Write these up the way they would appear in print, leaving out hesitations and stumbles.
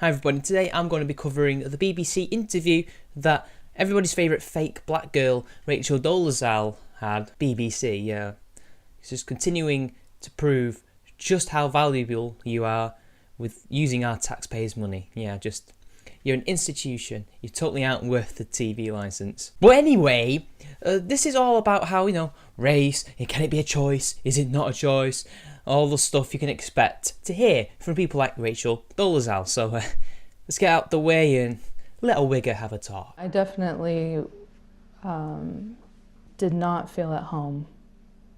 Hi everybody, today I'm going to be covering the BBC interview that everybody's favourite fake black girl, Rachel Dolezal, had. BBC, yeah. It's just continuing to prove just how valuable you are with using our taxpayers' money. Yeah, just, you're an institution. You're totally out worth the TV licence. But anyway, this is all about how, race, can it be a choice? Is it not a choice? All the stuff you can expect to hear from people like Rachel Dolezal. So let's get out the way and let a wigger have a talk. I definitely did not feel at home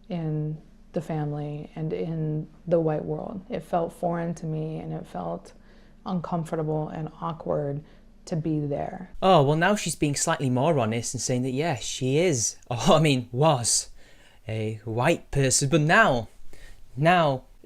in the family and in the white world. It felt foreign to me and it felt uncomfortable and awkward to be there. Oh, well now she's being slightly more honest and saying that yes, she is, was a white person, but now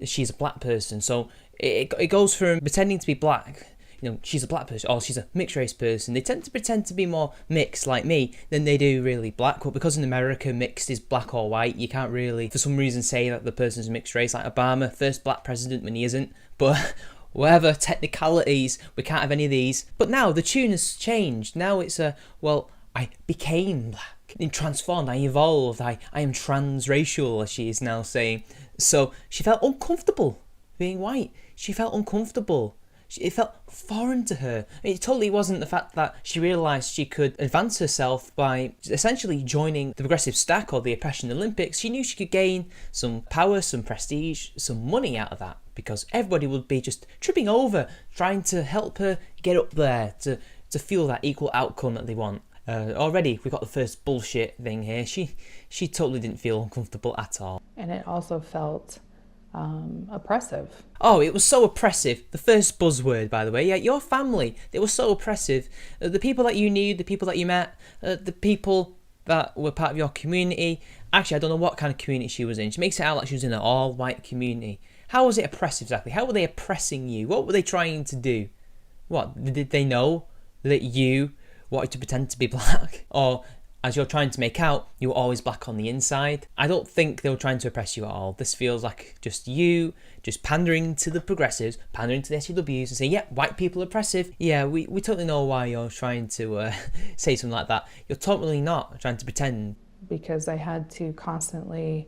she's a black person. So it goes from pretending to be black, she's a black person, or she's a mixed race person. They tend to pretend to be more mixed like me than they do really black. But because in America mixed is black or white, you can't really for some reason say that the person's mixed race, like Obama, first black president when he isn't. But whatever technicalities, we can't have any of these. But now the tune has changed. Now it's I became black. I'm transformed, I evolved, I am transracial, as she is now saying. So she felt uncomfortable being white. She felt uncomfortable. It felt foreign to her. It totally wasn't the fact that she realised she could advance herself by essentially joining the progressive stack or the oppression Olympics. She knew she could gain some power, some prestige, some money out of that, because everybody would be just tripping over, trying to help her get up there, to feel that equal outcome that they want. Already we've got the first bullshit thing here. She totally didn't feel uncomfortable at all. And it also felt oppressive. Oh, it was so oppressive. The first buzzword, by the way. Yeah, your family. They were so oppressive. The people that you knew, the people that you met, the people that were part of your community. Actually, I don't know what kind of community she was in. She makes it out like she was in an all-white community. How was it oppressive exactly? How were they oppressing you? What were they trying to do? What, did they know that you wanted to pretend to be black? Or, as you're trying to make out, you were always black on the inside? I don't think they were trying to oppress you at all. This feels like just you, just pandering to the progressives, pandering to the SUWs and saying, yeah, white people are oppressive. Yeah, we totally know why you're trying to say something like that. You're totally not trying to pretend. Because I had to constantly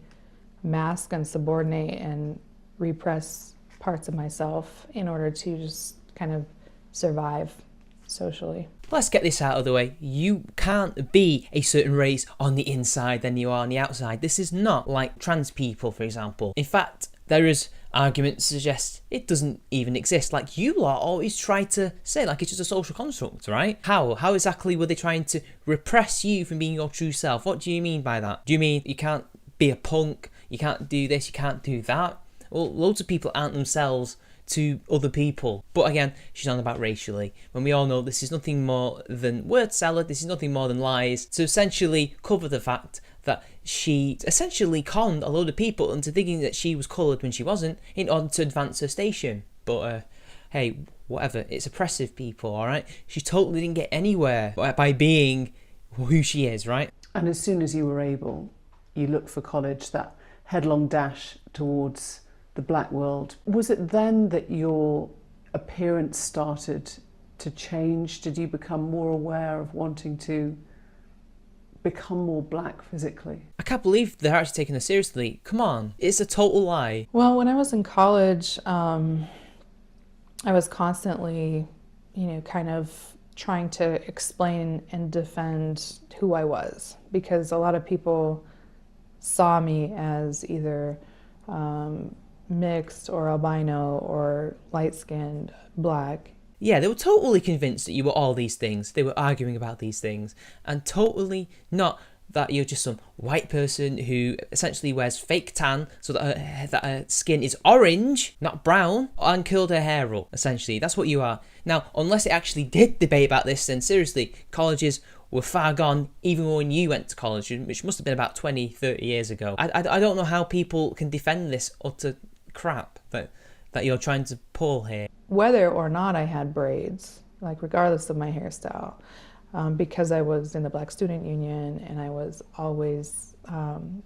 mask and subordinate and repress parts of myself in order to just kind of survive socially. Let's get this out of the way. You can't be a certain race on the inside than you are on the outside. This is not like trans people, for example. In fact, there is arguments to suggest it doesn't even exist. Like you lot always try to say like it's just a social construct, right? How exactly were they trying to repress you from being your true self? What do you mean by that? Do you mean you can't be a punk, you can't do this, you can't do that? Well, loads of people aren't themselves to other people. But again, she's on about racially, when we all know this is nothing more than word salad, this is nothing more than lies, to essentially cover the fact that she essentially conned a load of people into thinking that she was coloured when she wasn't, in order to advance her station. But hey, whatever, it's oppressive people, alright? She totally didn't get anywhere by being who she is, right? And as soon as you were able, you looked for college, that headlong dash towards the black world. Was it then that your appearance started to change? Did you become more aware of wanting to become more black physically? I can't believe they're actually taking this seriously. Come on, it's a total lie. Well, when I was in college, I was constantly, kind of trying to explain and defend who I was, because a lot of people saw me as either mixed or albino or light-skinned black. Yeah, they were totally convinced that you were all these things. They were arguing about these things, and totally not that you're just some white person who essentially wears fake tan so that her skin is orange, not brown, and curled her hair up. Essentially, that's what you are. Now, unless it actually did debate about this, then seriously, colleges were far gone even when you went to college, which must have been about 20, 30 years ago. I don't know how people can defend this utter crap that you're trying to pull here. Whether or not I had braids, like regardless of my hairstyle, because I was in the Black Student Union and I was always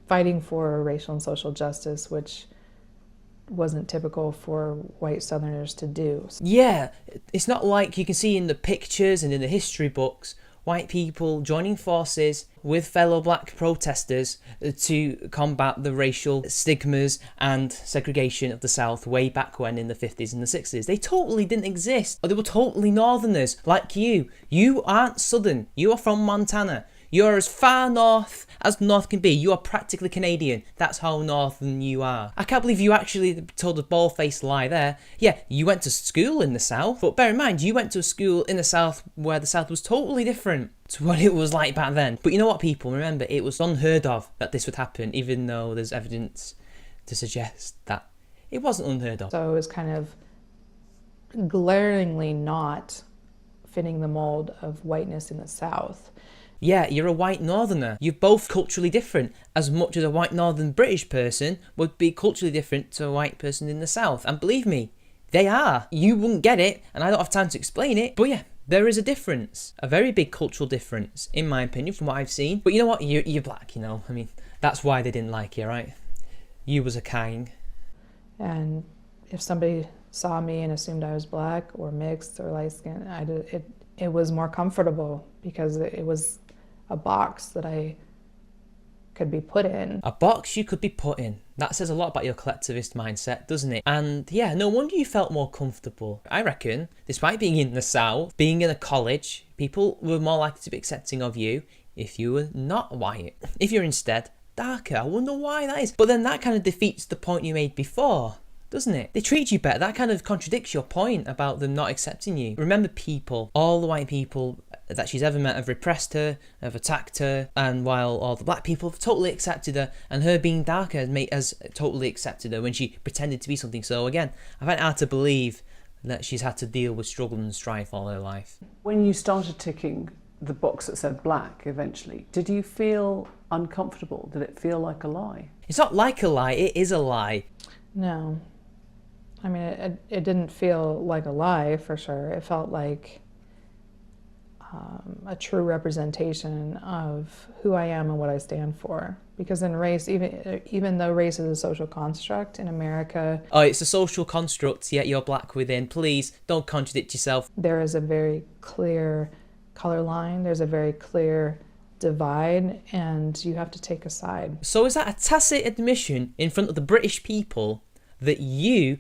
fighting for racial and social justice, which wasn't typical for white Southerners to do. Yeah, it's not like you can see in the pictures and in the history books white people joining forces with fellow black protesters to combat the racial stigmas and segregation of the South way back when in the 50s and the 60s. They totally didn't exist. Or they were totally Northerners like you. You aren't Southern. You are from Montana. You're as far north as north can be. You are practically Canadian. That's how northern you are. I can't believe you actually told a bald-faced lie there. Yeah, you went to school in the South, but bear in mind, you went to a school in the South where the South was totally different to what it was like back then. But you know what, people? Remember, it was unheard of that this would happen, even though there's evidence to suggest that it wasn't unheard of. So it was kind of glaringly not fitting the mold of whiteness in the South. Yeah, you're a white northerner. You're both culturally different, as much as a white northern British person would be culturally different to a white person in the South. And believe me, they are. You wouldn't get it, and I don't have time to explain it, but yeah, there is a difference. A very big cultural difference, in my opinion, from what I've seen. But you know what? You're black, you know. I mean, that's why they didn't like you, right? You was a king. And if somebody saw me and assumed I was black or mixed or light skinned, it was more comfortable because it was a box that I could be put in. A box you could be put in. That says a lot about your collectivist mindset, doesn't it? And yeah, no wonder you felt more comfortable. I reckon, despite being in the South, being in a college, people were more likely to be accepting of you if you were not white. If you're instead darker, I wonder why that is. But then that kind of defeats the point you made before, doesn't it? They treat you better. That kind of contradicts your point about them not accepting you. Remember, people, all the white people that she's ever met have repressed her, have attacked her, and while all the black people have totally accepted her, and her being darker has totally accepted her when she pretended to be something. So again, I find it hard to believe that she's had to deal with struggle and strife all her life. When you started ticking the box that said black eventually, did you feel uncomfortable? Did it feel like a lie? It's not like a lie, it is a lie. No. I mean, it didn't feel like a lie, for sure. It felt like a true representation of who I am and what I stand for. Because in race, even though race is a social construct in America... Oh, it's a social construct, yet you're black within. Please, don't contradict yourself. There is a very clear color line. There's a very clear divide, and you have to take a side. So is that a tacit admission in front of the British people that you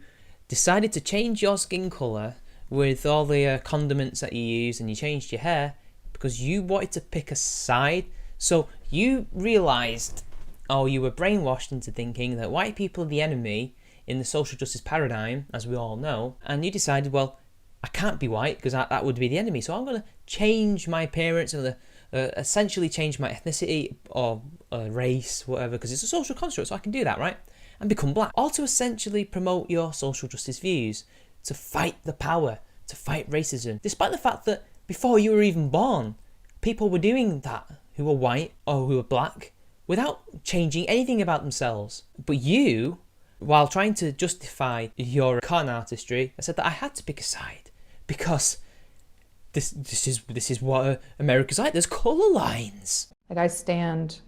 decided to change your skin colour with all the condiments that you use, and you changed your hair because you wanted to pick a side? So you realised, or you were brainwashed into thinking that white people are the enemy in the social justice paradigm, as we all know, and you decided, well, I can't be white because that would be the enemy, so I'm going to change my appearance and essentially change my ethnicity or race, whatever, because it's a social construct, so I can do that, right? And become black. All to essentially promote your social justice views, to fight the power, to fight racism, despite the fact that before you were even born, people were doing that who were white or who were black without changing anything about themselves. But you, while trying to justify your con artistry, I said that I had to pick a side because this is what America's like. There's colour lines. Like, I stand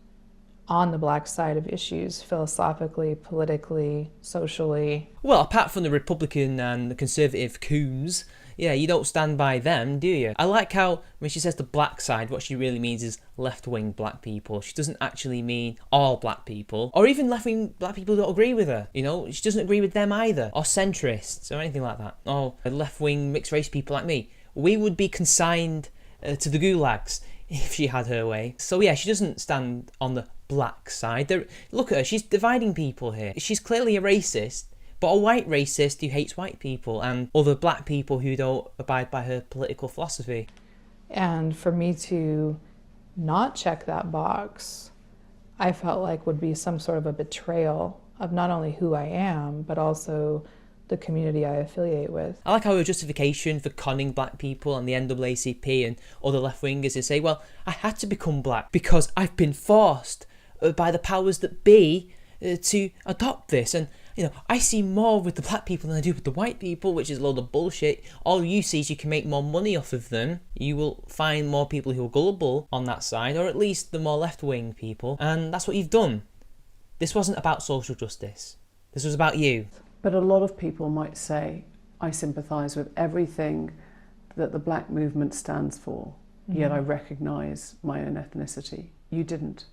on the black side of issues, philosophically, politically, socially. Well, apart from the Republican and the conservative coons, yeah, you don't stand by them, do you? I like how when she says the black side, what she really means is left-wing black people. She doesn't actually mean all black people, or even left-wing black people who don't agree with her. You know, she doesn't agree with them either, or centrists, or anything like that. Or left-wing mixed-race people like me. We would be consigned to the gulags if she had her way. So yeah, she doesn't stand on the black side. Look at her, she's dividing people here. She's clearly a racist, but a white racist who hates white people and other black people who don't abide by her political philosophy. And for me to not check that box, I felt like would be some sort of a betrayal of not only who I am, but also the community I affiliate with. I like how her justification for conning black people and the NAACP and other left-wingers is say, well, I had to become black because I've been forced by the powers that be to adopt this. And, you know, I see more with the black people than I do with the white people, which is a load of bullshit. All you see is you can make more money off of them. You will find more people who are gullible on that side, or at least the more left-wing people. And that's what you've done. This wasn't about social justice. This was about you. But a lot of people might say, I sympathise with everything that the black movement stands for, yet I recognise my own ethnicity. You didn't.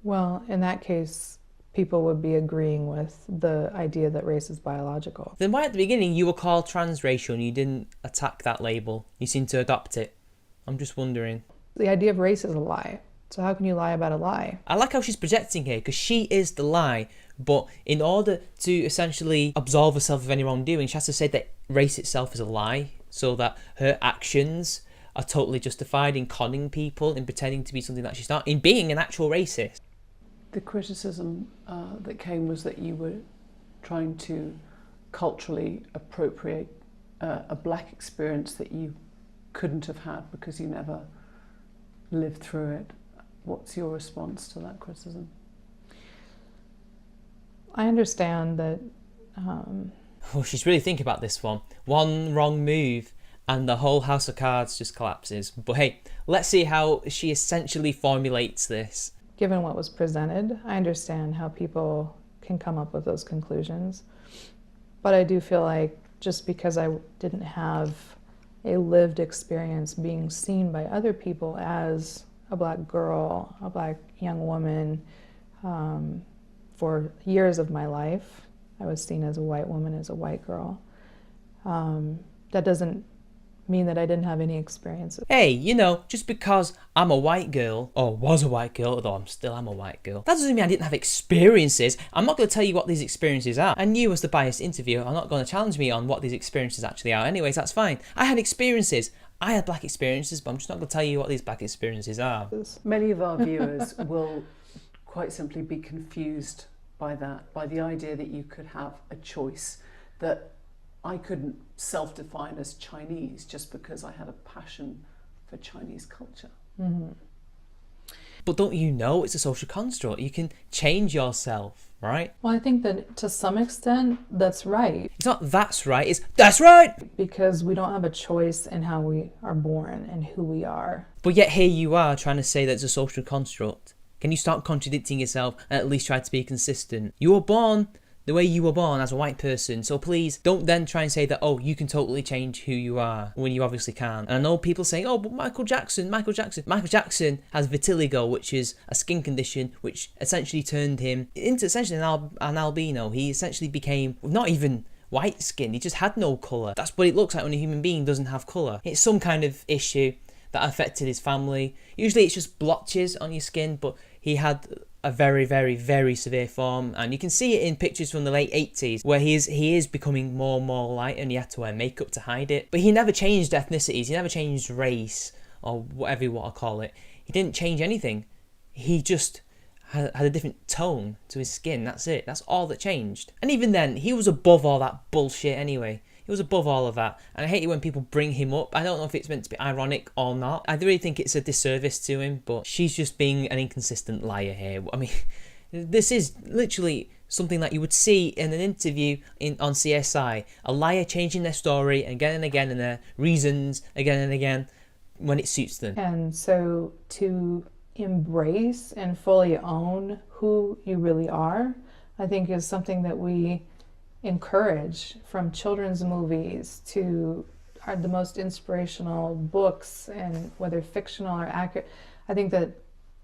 Well, in that case, people would be agreeing with the idea that race is biological. Then why at the beginning you were called transracial and you didn't attack that label? You seem to adopt it. I'm just wondering. The idea of race is a lie. So how can you lie about a lie? I like how she's projecting here, because she is the lie, but in order to essentially absolve herself of any wrongdoing, she has to say that race itself is a lie, so that her actions are totally justified in conning people, in pretending to be something that she's not, in being an actual racist. The criticism that came was that you were trying to culturally appropriate a black experience that you couldn't have had because you never lived through it. What's your response to that criticism? I understand that. Oh, she's really thinking about this one. One wrong move and the whole house of cards just collapses. But hey, let's see how she essentially formulates this. Given what was presented, I understand how people can come up with those conclusions. But I do feel like just because I didn't have a lived experience being seen by other people as a black girl, a black young woman, for years of my life, I was seen as a white woman, as a white girl. That doesn't mean that I didn't have any experiences. Hey, you know, just because I'm a white girl, or was a white girl, although I'm still am a white girl, that doesn't mean I didn't have experiences. I'm not going to tell you what these experiences are. And you, as the biased interviewer, are not going to challenge me on what these experiences actually are. Anyways, that's fine. I had experiences. I had black experiences, but I'm just not going to tell you what these black experiences are. Many of our viewers will quite simply be confused by that, by the idea that you could have a choice, that I couldn't self-define as Chinese just because I had a passion for Chinese culture. Mm-hmm. But don't you know it's a social construct? You can change yourself, right? Well, I think that to some extent, that's right. It's not that's right, it's that's right! Because we don't have a choice in how we are born and who we are. But yet here you are trying to say that it's a social construct. Can you start contradicting yourself and at least try to be consistent? You were born the way you were born as a white person, so please don't then try and say that, oh, you can totally change who you are when you obviously can't. And I know people saying, oh, but Michael Jackson has vitiligo, which is a skin condition which essentially turned him into essentially an albino. He essentially became not even white skin, he just had no colour. That's what it looks like when a human being doesn't have colour. It's some kind of issue that affected his family. Usually it's just blotches on your skin, but he had a very, very, very severe form, and you can see it in pictures from the late 80s where he is becoming more and more light and he had to wear makeup to hide it. But he never changed ethnicities, he never changed race or whatever you want to call it. He didn't change anything. He just had a different tone to his skin, that's it. That's all that changed. And even then, he was above all that bullshit anyway. He was above all of that. And I hate it when people bring him up. I don't know if it's meant to be ironic or not. I really think it's a disservice to him, but she's just being an inconsistent liar here. I mean, this is literally something that you would see in an interview on CSI. A liar changing their story again and again and their reasons again and again when it suits them. And so to embrace and fully own who you really are, I think is something that we encourage, from children's movies to the most inspirational books, and whether fictional or accurate. I think that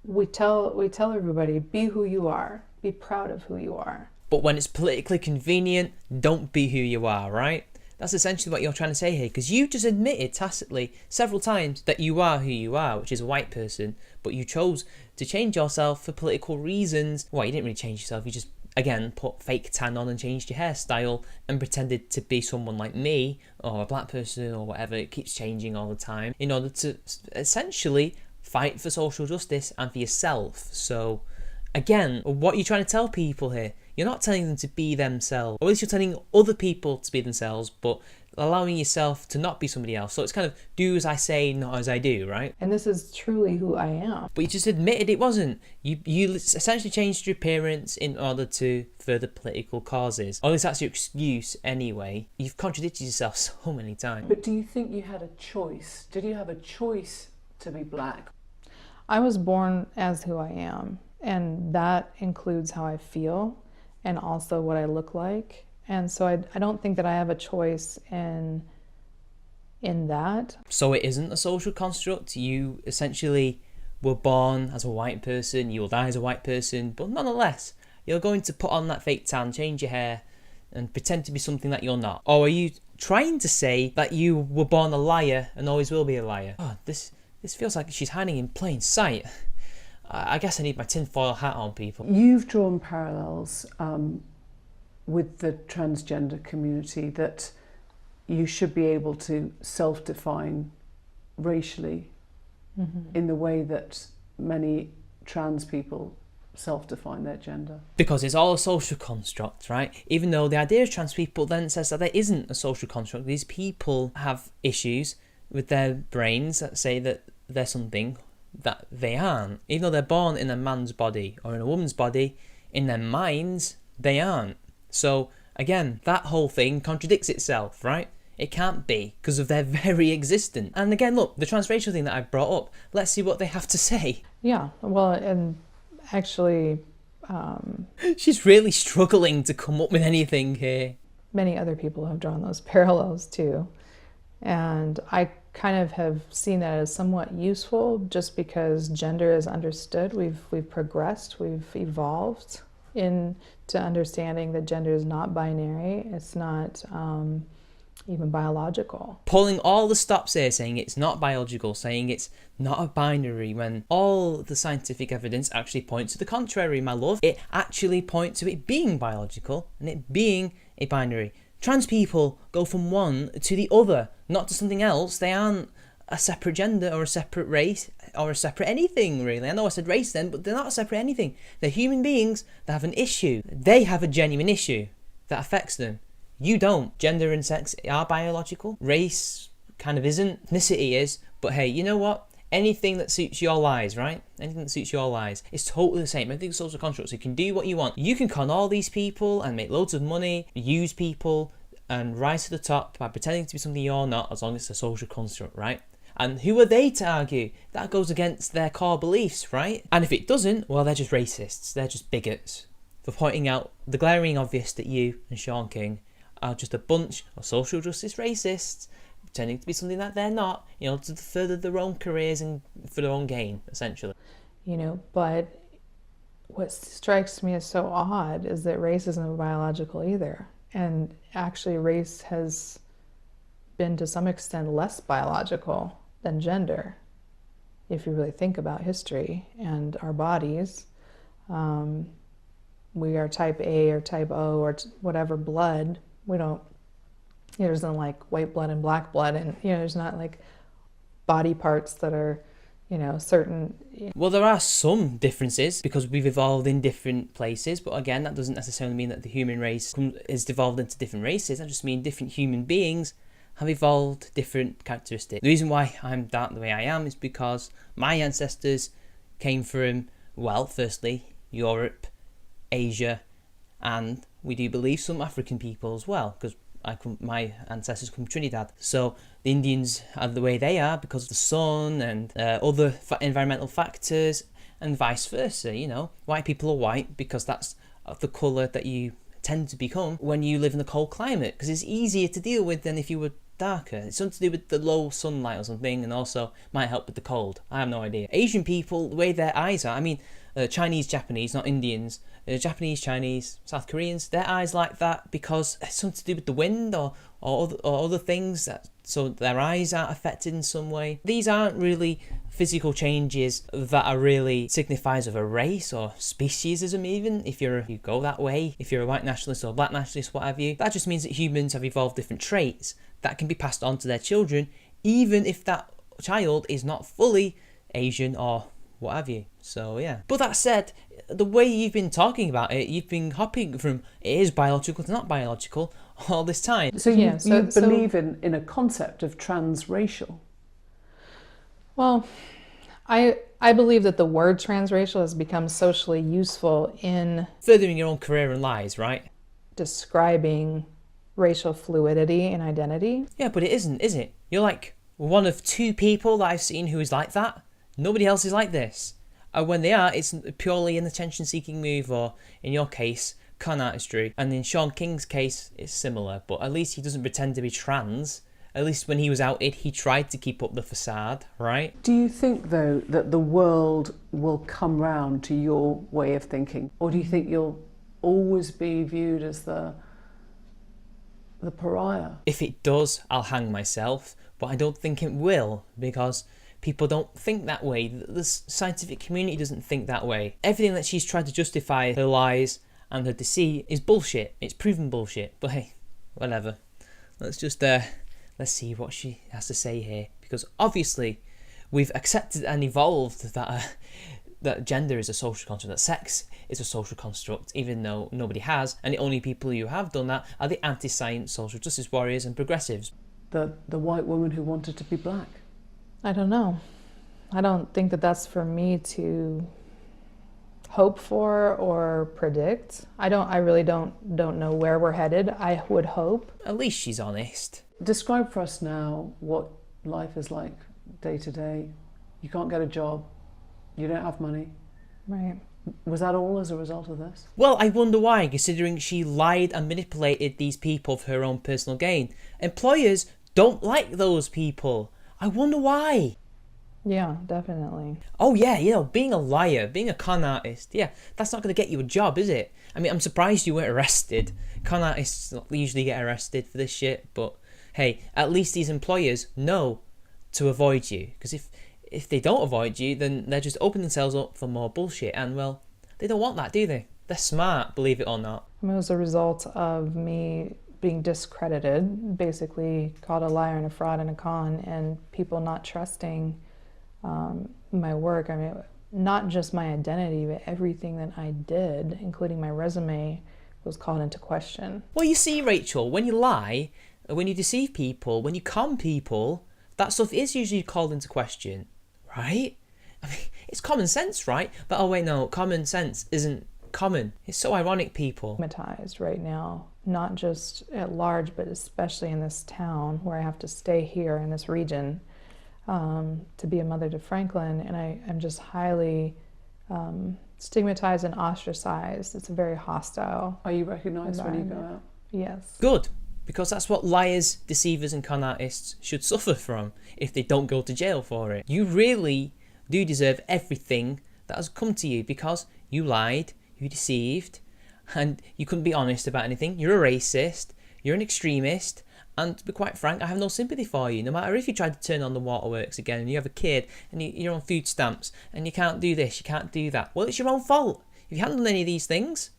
we tell everybody, be who you are, be proud of who you are. But when it's politically convenient, don't be who you are, right? That's essentially what you're trying to say here, because you just admitted tacitly several times that you are who you are, which is a white person, but you chose to change yourself for political reasons. Well, you didn't really change yourself, you just again put fake tan on and changed your hairstyle and pretended to be someone like me or a black person or whatever. It keeps changing all the time in order to essentially fight for social justice and for yourself. So again, what are you trying to tell people here? You're not telling them to be themselves, or at least you're telling other people to be themselves, but allowing yourself to not be somebody else. So it's kind of do as I say, not as I do, right? And this is truly who I am. But you just admitted it wasn't. You essentially changed your appearance in order to further political causes. Or at least that's your excuse anyway. You've contradicted yourself so many times. But do you think you had a choice? Did you have a choice to be black? I was born as who I am, and that includes how I feel. and also what I look like. And so I don't think that I have a choice in that. So it isn't a social construct. You essentially were born as a white person, you will die as a white person, but nonetheless, you're going to put on that fake tan, change your hair, and pretend to be something that you're not. Or are you trying to say that you were born a liar and always will be a liar? Oh, this feels like she's hiding in plain sight. I guess I need my tinfoil hat on, people. You've drawn parallels with the transgender community, that you should be able to self-define racially in the way that many trans people self-define their gender. Because it's all a social construct, right? Even though the idea of trans people then says that there isn't a social construct. These people have issues with their brains that say that they're something that they aren't. Even though they're born in a man's body or in a woman's body, in their minds, they aren't. So again, that whole thing contradicts itself, right? It can't be, because of their very existence. And again, look, the transracial thing that I brought up, let's see what they have to say. Yeah, well, and actually... She's really struggling to come up with anything here. Many other people have drawn those parallels too. And I kind of have seen that as somewhat useful, just because gender is understood. We've progressed, we've evolved into understanding that gender is not binary. It's not even biological. Pulling all the stops here, saying it's not biological, saying it's not a binary, when all the scientific evidence actually points to the contrary, my love. It actually points to it being biological and it being a binary. Trans people go from one to the other, not to something else. They aren't a separate gender or a separate race or a separate anything, really. I know I said race then, but they're not a separate anything. They're human beings that have an issue. They have a genuine issue that affects them. You don't. Gender and sex are biological. Race kind of isn't. Ethnicity is. But hey, you know what? Anything that suits your lies, right? Anything that suits your lies is totally the same. Everything's social constructs. You can do what you want. You can con all these people and make loads of money, use people, and rise to the top by pretending to be something you're not, as long as it's a social construct, right? And who are they to argue? That goes against their core beliefs, right? And if it doesn't, well, they're just racists. They're just bigots for pointing out the glaring obvious that you and Sean King are just a bunch of social justice racists pretending to be something that they're not, you know, to further their own careers and for their own gain, essentially. You know, but what strikes me as so odd is that race isn't biological either. And actually race has been to some extent less biological than gender. If you really think about history and our bodies, we are type A or type O or whatever blood. We don't, you know, there's not like white blood and black blood, and, you know, there's not like body parts that are, you know, certain. Well, there are some differences because we've evolved in different places, but again, that doesn't necessarily mean that the human race is devolved into different races. That just means different human beings have evolved different characteristics. The reason why I'm dark the way I am is because my ancestors came from, well, firstly, Europe, Asia, and we do believe some African people as well, because my ancestors come from Trinidad. So the Indians are the way they are because of the sun and other environmental factors, and vice versa. You know, white people are white because that's the colour that you tend to become when you live in a cold climate, because it's easier to deal with than if you were darker. It's something to do with the low sunlight or something, and also might help with the cold. I have no idea. Asian people, the way their eyes are, I mean, Chinese, Japanese, not Indians, Japanese, Chinese, South Koreans, their eyes like that because it's something to do with the wind or other things, so their eyes are affected in some way. These aren't really physical changes that are really signifiers of a race or speciesism, even if you go that way, if you're a white nationalist or black nationalist, what have you. That just means that humans have evolved different traits that can be passed on to their children, even if that child is not fully Asian or what have you. So yeah. But that said, the way you've been talking about it, you've been hopping from it is biological to not biological all this time. So you believe in a concept of transracial? Well, I believe that the word transracial has become socially useful in furthering your own career and lives, right? Describing racial fluidity and identity. Yeah, but it isn't, is it? You're like one of two people that I've seen who is like that. Nobody else is like this. And when they are, it's purely an attention-seeking move, or in your case, con artistry. And in Sean King's case, it's similar, but at least he doesn't pretend to be trans. At least when he was outed, he tried to keep up the facade, right? Do you think, though, that the world will come round to your way of thinking? Or do you think you'll always be viewed as the pariah? If it does, I'll hang myself, but I don't think it will, because people don't think that way. The scientific community doesn't think that way. Everything that she's tried to justify her lies and her deceit is bullshit. It's proven bullshit. But hey, whatever. Let's just let's see what she has to say here, because obviously we've accepted and evolved that that gender is a social construct, that sex is a social construct, even though nobody has, and the only people who have done that are the anti-science social justice warriors and progressives. The white woman who wanted to be black. I don't know. I don't think that that's for me to hope for or predict. I really don't know where we're headed. I would hope. At least she's honest. Describe for us now what life is like day to day. You can't get a job. You don't have money. Right. Was that all as a result of this? Well, I wonder why, considering she lied and manipulated these people for her own personal gain. Employers don't like those people. I wonder why. Yeah, definitely. Oh yeah, being a liar, being a con artist, yeah, that's not going to get you a job, is it? I mean, I'm surprised you weren't arrested. Con artists usually get arrested for this shit, but hey, at least these employers know to avoid you. Because if they don't avoid you, then they're just opening themselves up for more bullshit. And well, they don't want that, do they? They're smart, believe it or not. I mean, it was a result of me being discredited, basically called a liar and a fraud and a con, and people not trusting my work. I mean, not just my identity, but everything that I did, including my resume, was called into question. Well, you see, Rachel, when you lie, when you deceive people, when you con people, that stuff is usually called into question, right? I mean, it's common sense, right? But oh wait, no, common sense isn't common. It's so ironic, people. Traumatized right now, not just at large, but especially in this town where I have to stay here in this region to be a mother to Franklin, and I'm just highly stigmatized and ostracized. It's a very hostile. Are you recognised when you go out? Yes. Good, because that's what liars, deceivers and con artists should suffer from if they don't go to jail for it. You really do deserve everything that has come to you, because you lied, you deceived, and you couldn't be honest about anything. You're a racist, you're an extremist, and to be quite frank, I have no sympathy for you. No matter if you try to turn on the waterworks again and you have a kid and you're on food stamps and you can't do this, you can't do that. Well, it's your own fault. If you hadn't done any of these things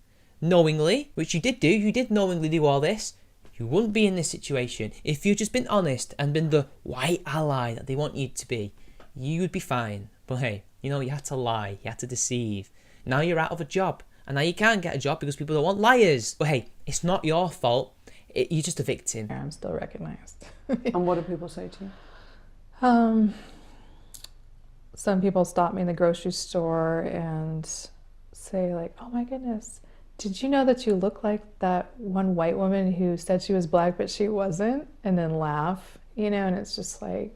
knowingly, which you did do, you did knowingly do all this, you wouldn't be in this situation. If you'd just been honest and been the white ally that they want you to be, you would be fine. But hey, you had to lie, you had to deceive. Now you're out of a job, and now you can't get a job because people don't want liars. But hey, it's not your fault. You're just a victim. I'm still recognized. And what do people say to you? Some people stop me in the grocery store and say like, "Oh my goodness, did you know that you look like that one white woman who said she was black but she wasn't?" And then laugh, and it's just like,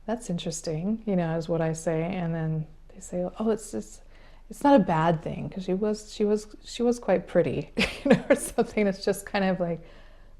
that's interesting, is what I say. And then they say, "Oh, it's not a bad thing because she was quite pretty," or something. It's just kind of like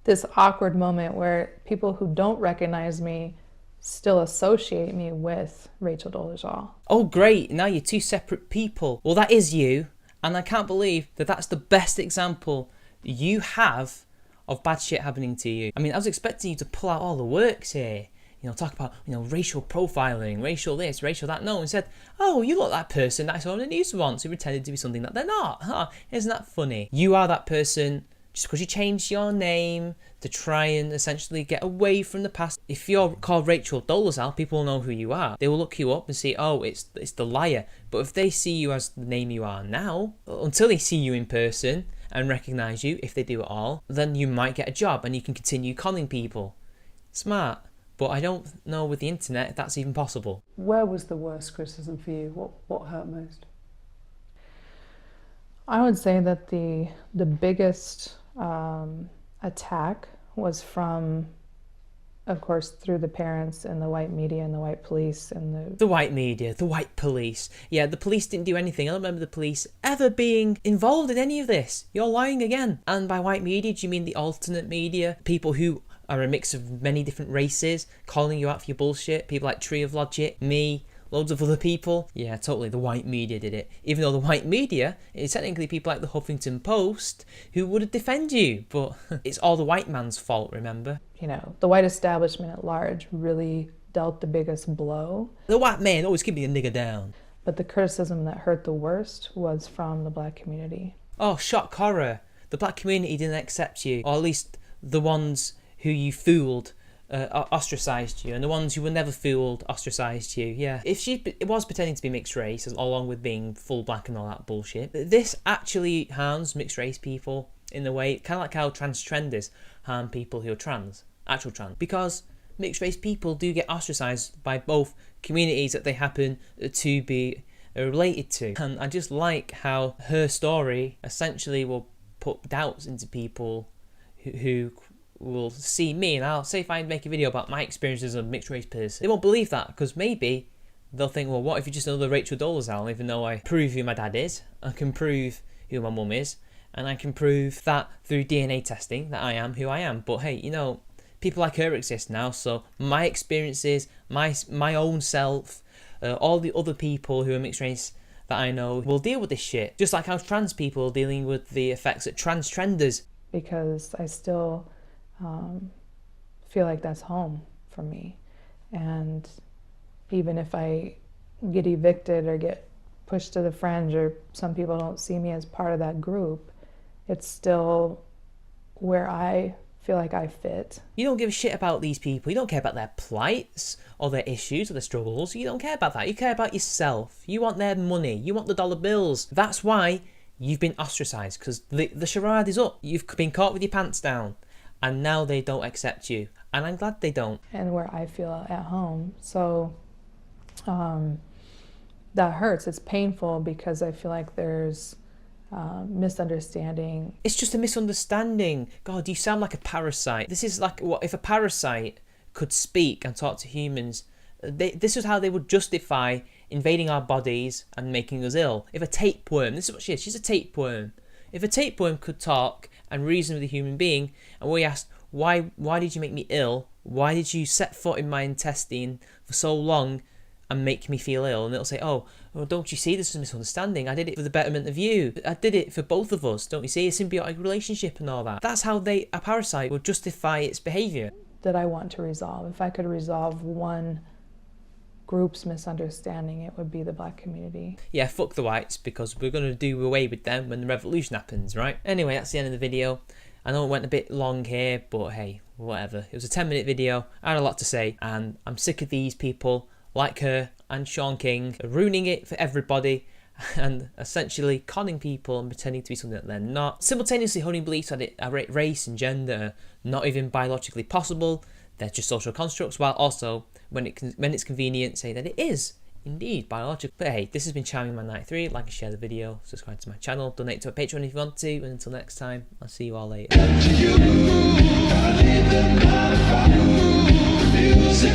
this awkward moment where people who don't recognize me still associate me with Rachel Dolezal. Oh great, now you're two separate people. Well, that is you, and I can't believe that that's the best example you have of bad shit happening to you. I mean, I was expecting you to pull out all the works here. Talk about, racial profiling, racial this, racial that. No, instead, oh, you look like that person that I saw on the news once who pretended to be something that they're not. Huh? Isn't that funny? You are that person just because you changed your name to try and essentially get away from the past. If you're called Rachel Dolezal, people will know who you are. They will look you up and see, oh, it's the liar. But if they see you as the name you are now, until they see you in person and recognise you, if they do at all, then you might get a job and you can continue conning people. Smart. But I don't know with the internet if that's even possible. Where was the worst criticism for you? What hurt most? I would say that the biggest attack was from of course, through the parents and the white media and the white police and The white media, the white police. Yeah, the police didn't do anything. I don't remember the police ever being involved in any of this. You're lying again. And by white media, do you mean the alternate media? People who are a mix of many different races, calling you out for your bullshit. People like Tree of Logic, me, loads of other people. Yeah, totally, the white media did it. Even though the white media is technically people like the Huffington Post who would defend you. But it's all the white man's fault, remember? you know, the white establishment at large really dealt the biggest blow. The white man always keeping a nigger down. But the criticism that hurt the worst was from the black community. Oh, shock horror. The black community didn't accept you. Or at least the ones who you fooled ostracised you, and the ones who were never fooled ostracised you. Yeah, if she was pretending to be mixed race along with being full black and all that bullshit, this actually harms mixed race people in a way, kind of like how transgenders harm people who are actual trans, because mixed race people do get ostracised by both communities that they happen to be related to. And I just like how her story essentially will put doubts into people who will see me, and I'll say if I make a video about my experiences as a mixed race person, they won't believe that, because maybe they'll think, well, what if you're just another Rachel Dolezal? Even though I prove who my dad is, I can prove who my mum is, and I can prove that through DNA testing that I am who I am. But hey, you know, people like her exist now, so my experiences, my own self, all the other people who are mixed race that I know will deal with this shit, just like how trans people are dealing with the effects that transgenders. Because I still feel like that's home for me. And even if I get evicted or get pushed to the fringe, or some people don't see me as part of that group, it's still where I feel like I fit. You don't give a shit about these people. You don't care about their plights or their issues or their struggles. You don't care about that. You care about yourself. You want their money. You want the dollar bills. That's why you've been ostracised, because the charade is up. You've been caught with your pants down, and now they don't accept you. And I'm glad they don't. And where I feel at home. So that hurts. It's painful because I feel like there's misunderstanding. It's just a misunderstanding. God, you sound like a parasite. This is like, what if a parasite could speak and talk to humans? This is how they would justify invading our bodies and making us ill. If a tapeworm, this is what she is, she's a tapeworm. If a tapeworm could talk and reason with a human being, and we asked, why did you make me ill? Why did you set foot in my intestine for so long and make me feel ill? And it'll say, oh, well, don't you see, this is a misunderstanding. I did it for the betterment of you. I did it for both of us. Don't you see? A symbiotic relationship and all that. That's how a parasite would justify its behaviour. That I want to resolve. If I could resolve one group's misunderstanding, it would be the black community. Yeah, fuck the whites, because we're going to do away with them when the revolution happens, right? Anyway, that's the end of the video. I know it went a bit long here, but hey, whatever. It was a 10-minute video. I had a lot to say, and I'm sick of these people like her and Sean King ruining it for everybody and essentially conning people and pretending to be something that they're not. Simultaneously holding beliefs that race and gender are not even biologically possible. They're just social constructs, while also, when it's convenient, say that it is indeed biological. But hey, this has been Charming Man 93. Like and share the video, subscribe to my channel, donate to a Patreon if you want to, and until next time, I'll see you all later. Music,